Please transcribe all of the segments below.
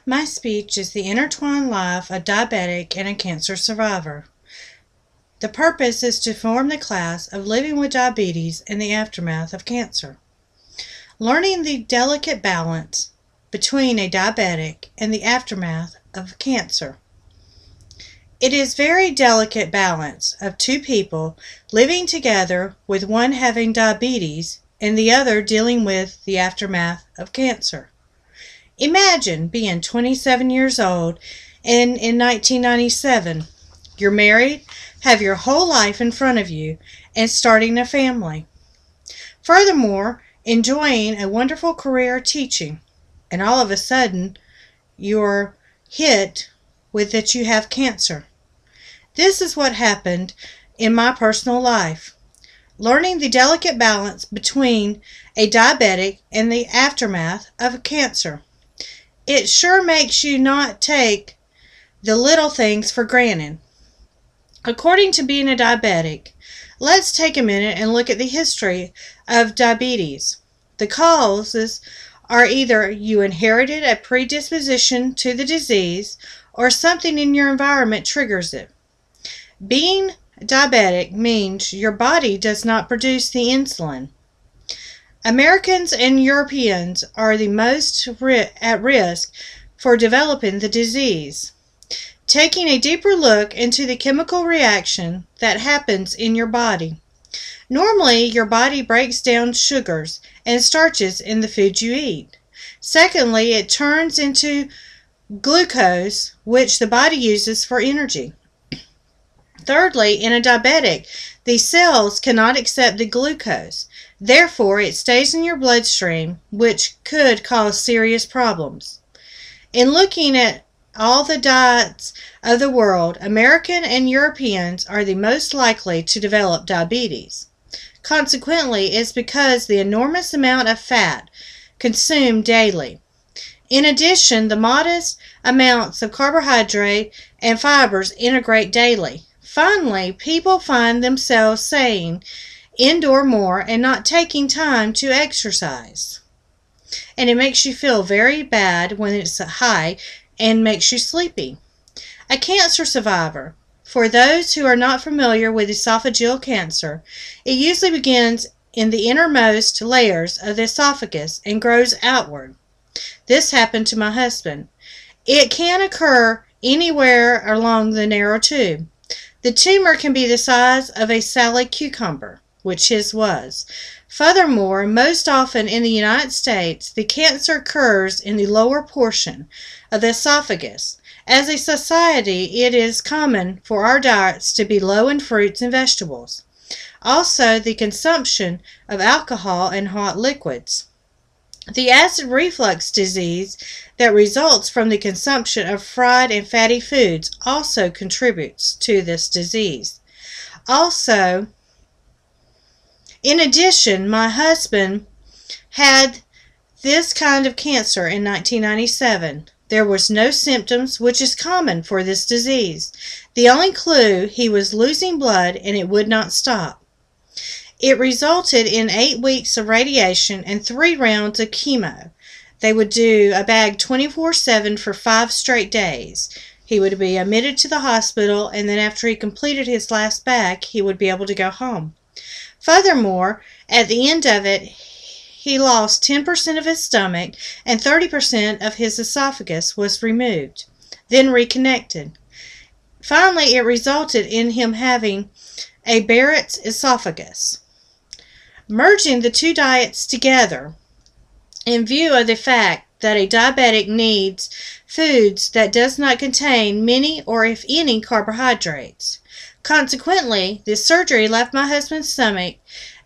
My speech is the intertwined life of a diabetic and a cancer survivor. The purpose is to form the class of living with diabetes in the aftermath of cancer. Learning the delicate balance between a diabetic and the aftermath of cancer. It is very delicate balance of two people living together with one having diabetes and the other dealing with the aftermath of cancer. Imagine being 27 years old and in 1997, you're married, have your whole life in front of you, and starting a family. Furthermore, enjoying a wonderful career teaching, and all of a sudden, you're hit with that you have cancer. This is what happened in my personal life. Learning the delicate balance between a diabetic and the aftermath of cancer. It sure makes you not take the little things for granted. According to being a diabetic, let's take a minute and look at the history of diabetes. The causes are either you inherited a predisposition to the disease or something in your environment triggers it. Being diabetic means your body does not produce the insulin. Americans and Europeans are the most at risk for developing the disease. Taking a deeper look into the chemical reaction that happens in your body. Normally, your body breaks down sugars and starches in the food you eat. Secondly, it turns into glucose, which the body uses for energy. Thirdly, in a diabetic, the cells cannot accept the glucose. Therefore, it stays in your bloodstream, which could cause serious problems. In looking at all the diets of the world, American and Europeans are the most likely to develop diabetes. Consequently, it's because the enormous amount of fat consumed daily. In addition, the modest amounts of carbohydrate and fibers integrate daily. Finally, people find themselves saying indoor more and not taking time to exercise. And it makes you feel very bad when it's high and makes you sleepy. A cancer survivor. For those who are not familiar with esophageal cancer, it usually begins in the innermost layers of the esophagus and grows outward. This happened to my husband. It can occur anywhere along the narrow tube. The tumor can be the size of a salad cucumber, which his was. Furthermore, most often in the United States, the cancer occurs in the lower portion of the esophagus. As a society, it is common for our diets to be low in fruits and vegetables. Also, the consumption of alcohol and hot liquids. The acid reflux disease that results from the consumption of fried and fatty foods also contributes to this disease. Also, in addition, my husband had this kind of cancer in 1997. There was no symptoms, which is common for this disease. The only clue, he was losing blood and it would not stop. It resulted in 8 weeks of radiation and 3 rounds of chemo. They would do a bag 24/7 for 5 straight days. He would be admitted to the hospital, and then after he completed his last bag, he would be able to go home. Furthermore, at the end of it, he lost 10% of his stomach and 30% of his esophagus was removed, then reconnected. Finally, it resulted in him having a Barrett's esophagus. Merging the two diets together, in view of the fact that a diabetic needs foods that does not contain many or if any carbohydrates. Consequently, this surgery left my husband's stomach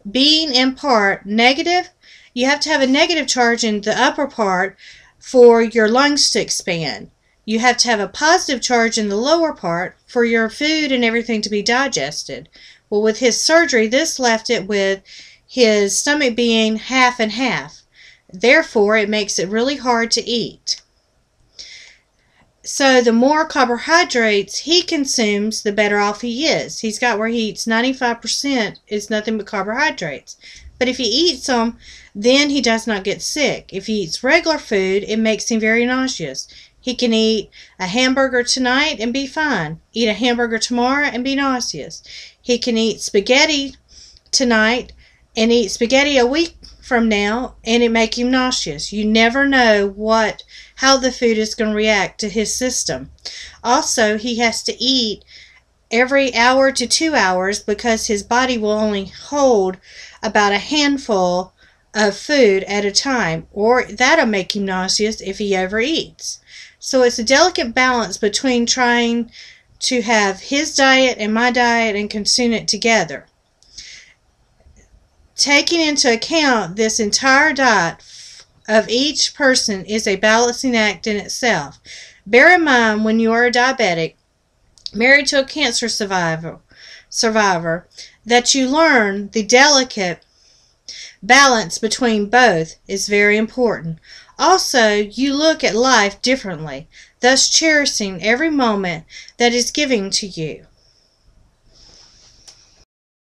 being in part negative. You have to have a negative charge in the upper part for your lungs to expand. You have to have a positive charge in the lower part for your food and everything to be digested. Well, with his surgery, this left it with his stomach being half and half. Therefore, it makes it really hard to eat. So the more carbohydrates he consumes, the better off he is. He's got where he eats 95% is nothing but carbohydrates. But if he eats them, then he does not get sick. If he eats regular food, it makes him very nauseous. He can eat a hamburger tonight and be fine. Eat a hamburger tomorrow and be nauseous. He can eat spaghetti tonight and eat spaghetti a week from now and it make him nauseous. You never know how the food is going to react to his system. Also, he has to eat every hour to 2 hours because his body will only hold about a handful of food at a time, or that'll make him nauseous if he overeats. So it's a delicate balance between trying to have his diet and my diet and consume it together. Taking into account this entire diet of each person is a balancing act in itself. Bear in mind when you are a diabetic, married to a cancer survivor, that you learn the delicate balance between both is very important. Also, you look at life differently, thus cherishing every moment that is given to you.